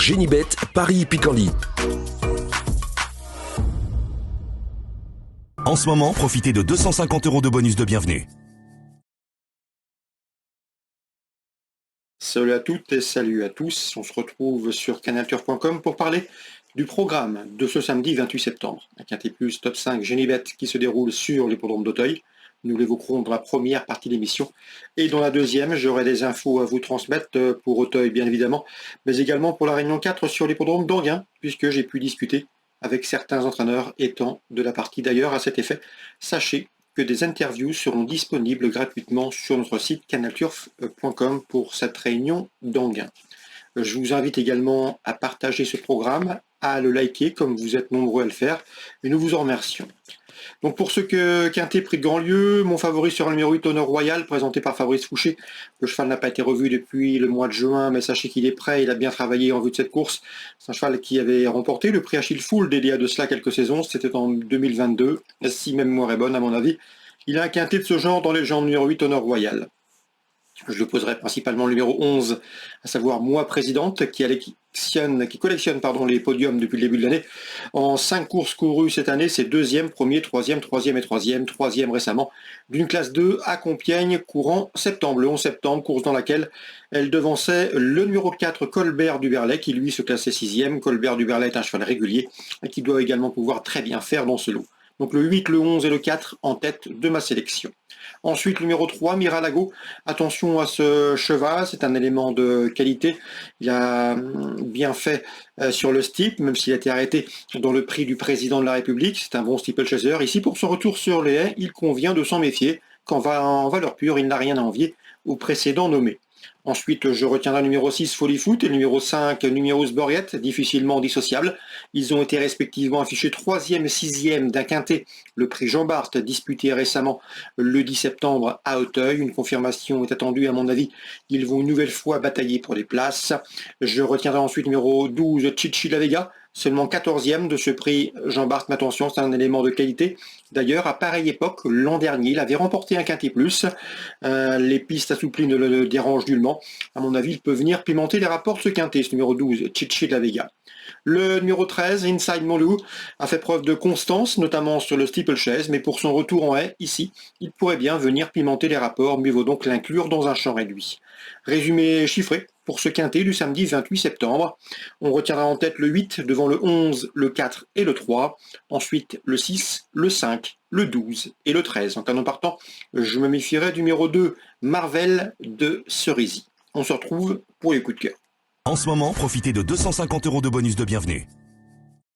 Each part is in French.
Génibet, Paris-Picanly. En ce moment, profitez de 250 € de bonus de bienvenue. Salut à toutes et salut à tous. On se retrouve sur canalturf.com pour parler du programme de ce samedi 28 septembre. Un Quintet Plus Top 5 Génibet qui se déroule sur l'hippodrome d'Auteuil. Nous l'évoquerons dans la première partie de l'émission. Et dans la deuxième, j'aurai des infos à vous transmettre pour Auteuil, bien évidemment, mais également pour la Réunion 4 sur l'hippodrome d'Anguin, puisque j'ai pu discuter avec certains entraîneurs étant de la partie d'ailleurs à cet effet. Sachez que des interviews seront disponibles gratuitement sur notre site canalturf.com pour cette réunion d'Anguin. Je vous invite également à partager ce programme, à le liker comme vous êtes nombreux à le faire, et nous vous en remercions. Donc pour ceux que Quintet Prix de Grandlieu, mon favori sera le numéro 8 Honneur Royal, présenté par Fabrice Fouché. Le cheval n'a pas été revu depuis le mois de juin, mais sachez qu'il est prêt, il a bien travaillé en vue de cette course. C'est un cheval qui avait remporté le prix Achille Foul il y a de cela quelques saisons, c'était en 2022, si ma mémoire est bonne à mon avis. Il a un quintet de ce genre dans les légendes numéro 8 Honneur Royal. Je le poserai principalement le numéro 11, à savoir Moi Présidente, qui collectionne les podiums depuis le début de l'année. En 5 courses courues cette année, c'est 2e, 1er, 3e, 3e et 3e, 3e récemment, d'une classe 2 à Compiègne, courant septembre, le 11 septembre, course dans laquelle elle devançait le numéro 4, Colbert Duberlet, qui lui se classait 6e. Colbert Duberlet est un cheval régulier et qui doit également pouvoir très bien faire dans ce lot. Donc le 8, le 11 et le 4 en tête de ma sélection. Ensuite, numéro 3, Miralago. Attention à ce cheval, c'est un élément de qualité. Il a bien fait sur le steeple, même s'il a été arrêté dans le prix du président de la République. C'est un bon steeple-chaser. Ici, pour son retour sur les haies, il convient de s'en méfier. En valeur pure, il n'a rien à envier au précédent nommé. Ensuite, je retiendrai le numéro 6, Folly Foot, et le numéro 5, Numerus Boreat, difficilement dissociables. Ils ont été respectivement affichés 3e et 6e d'un quintet, le prix Jean Bart, disputé récemment le 10 septembre à Auteuil. Une confirmation est attendue, à mon avis. Ils vont une nouvelle fois batailler pour les places. Je retiendrai ensuite le numéro 12, Chichi La Vega, seulement 14e de ce prix Jean Bart, mais attention, c'est un élément de qualité. D'ailleurs, à pareille époque, l'an dernier, il avait remporté un Quintet Plus. Les pistes assouplies ne le dérangent nullement. À mon avis, il peut venir pimenter les rapports de ce Quintet, ce numéro 12, Chichi de la Vega. Le numéro 13, Inside Molou, a fait preuve de constance, notamment sur le steeplechase, mais pour son retour en haie, ici, il pourrait bien venir pimenter les rapports, mieux vaut donc l'inclure dans un champ réduit. Résumé chiffré pour ce quintet du samedi 28 septembre. On retiendra en tête le 8 devant le 11, le 4 et le 3. Ensuite le 6, le 5, le 12 et le 13. En canon partant, je me méfierai du numéro 2, Marvel de Cerisy. On se retrouve pour les coups de cœur. En ce moment, profitez de 250 € de bonus de bienvenue.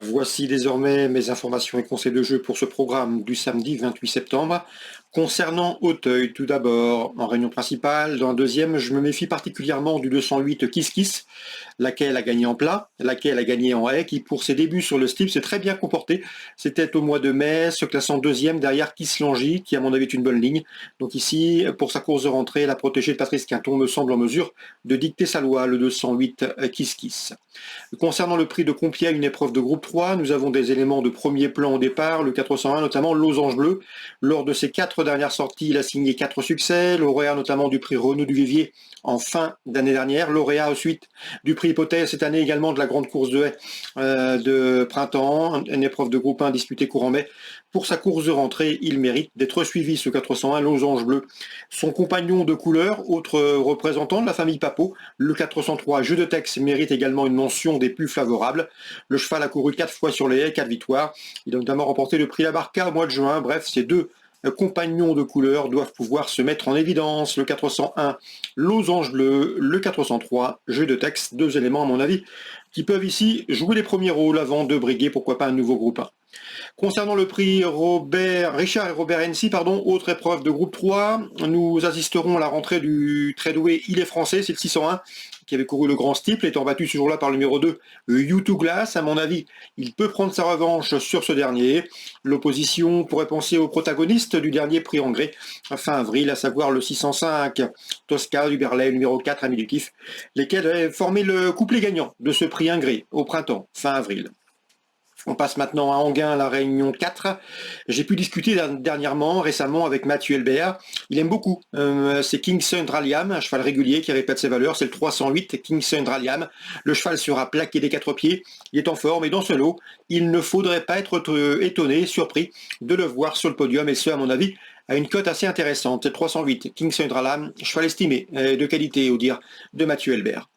Voici désormais mes informations et conseils de jeu pour ce programme du samedi 28 septembre. Concernant Auteuil, tout d'abord, en réunion principale, dans la deuxième, je me méfie particulièrement du 208 Kiss Kiss, laquelle a gagné en plat, laquelle a gagné en haie, qui pour ses débuts sur le steeple s'est très bien comporté. C'était au mois de mai, se classant deuxième derrière Kiss Langy, qui à mon avis est une bonne ligne. Donc ici, pour sa course de rentrée, la protégée de Patrice Quinton me semble en mesure de dicter sa loi, le 208 Kiss Kiss. Concernant le prix de Compiègne, une épreuve de groupe 3, nous avons des éléments de premier plan au départ, le 401 notamment, Losange Bleu. Lors de ses 4 dernières sorties, il a signé 4 succès, lauréat notamment du prix Renaud Duvivier en fin d'année dernière, lauréat ensuite du prix Hypothèse cette année également de la grande course de haie de printemps, une épreuve de groupe 1 disputée courant mai. Pour sa course de rentrée, il mérite d'être suivi, ce 401 Losange Bleu. Son compagnon de couleur, autre représentant de la famille Papo, le 403 Jeu de Tex mérite également une mention des plus favorables. Le cheval a couru 4 fois sur les haies, 4 victoires. Il a notamment remporté le prix La Barca au mois de juin. Bref, ces deux compagnons de couleur doivent pouvoir se mettre en évidence. Le 401 Losange Bleu, le 403 Jeu de Tex, 2 éléments à mon avis qui peuvent ici jouer les premiers rôles avant de briguer, pourquoi pas un nouveau groupe 1. Concernant le prix Richard et Robert Hennessy, autre épreuve de groupe 3, nous assisterons à la rentrée du très doué Il est français, c'est le 601, qui avait couru le grand steeple, étant battu ce jour-là par le numéro 2, U2 Glass. À mon avis, il peut prendre sa revanche sur ce dernier. L'opposition pourrait penser au protagoniste du dernier prix Angré, fin avril, à savoir le 605, Tosca, Duberlet, numéro 4, Ami du Kiff, lesquels avaient formé le couplet gagnant de ce prix Angré au printemps, fin avril. On passe maintenant à Enghien, la Réunion 4. J'ai pu discuter récemment avec Mathieu Elbert. Il aime beaucoup. C'est King Centraliam, un cheval régulier qui répète ses valeurs. C'est le 308 King Centraliam. Le cheval sera plaqué des 4 pieds. Il est en forme et dans ce lot, il ne faudrait pas être étonné, surpris de le voir sur le podium. Et ce, à mon avis, à une cote assez intéressante. 308 King Centraliam, cheval estimé, de qualité, au dire de Mathieu Elbert.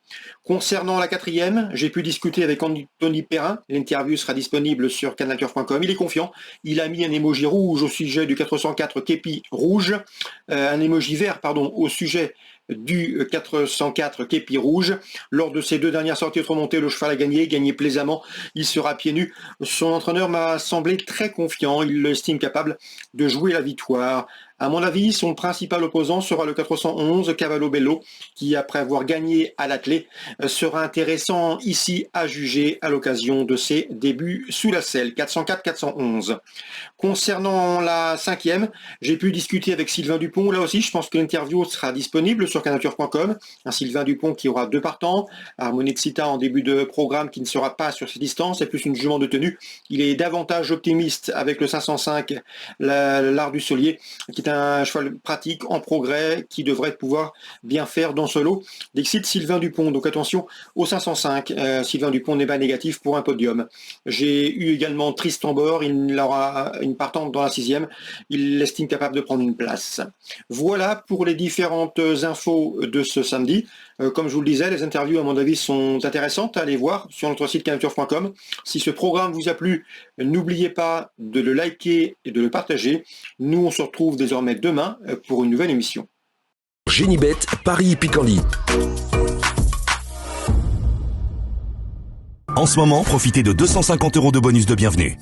Concernant la 4e, j'ai pu discuter avec Anthony Perrin. L'interview sera disponible sur canalturf.com. Il est confiant. Il a mis un emoji rouge au sujet du 404 Képi rouge, un emoji vert, au sujet du 404 Képi rouge. Lors de ses 2 dernières sorties remontées, le cheval a gagné plaisamment. Il sera pieds nus. Son entraîneur m'a semblé très confiant. Il l'estime capable de jouer la victoire. À mon avis, son principal opposant sera le 411 Cavallo Bello, qui, après avoir gagné à l'attelé, sera intéressant ici à juger à l'occasion de ses débuts sous la selle. 404-411. Concernant la 5e, j'ai pu discuter avec Sylvain Dupont. Là aussi, je pense que l'interview sera disponible sur canalturf.com. Un Sylvain Dupont qui aura 2 partants. Harmonie de Cita en début de programme qui ne sera pas sur ses distances. C'est plus une jument de tenue. Il est davantage optimiste avec le 505, l'Art du Solier, qui est un cheval pratique, en progrès, qui devrait pouvoir bien faire dans ce lot. Dixit Sylvain Dupont, donc attention au 505. Sylvain Dupont n'est pas négatif pour un podium. J'ai eu également Tristan Bord, il aura une partante dans la 6e. Il l'estime capable de prendre une place. Voilà pour les différentes infos de ce samedi. Comme je vous le disais, les interviews à mon avis sont intéressantes à aller voir sur notre site canalturf.com. Si ce programme vous a plu, n'oubliez pas de le liker et de le partager. Nous, on se retrouve désormais demain pour une nouvelle émission. Génibet, Paris Picardie. En ce moment, profitez de 250 € de bonus de bienvenue.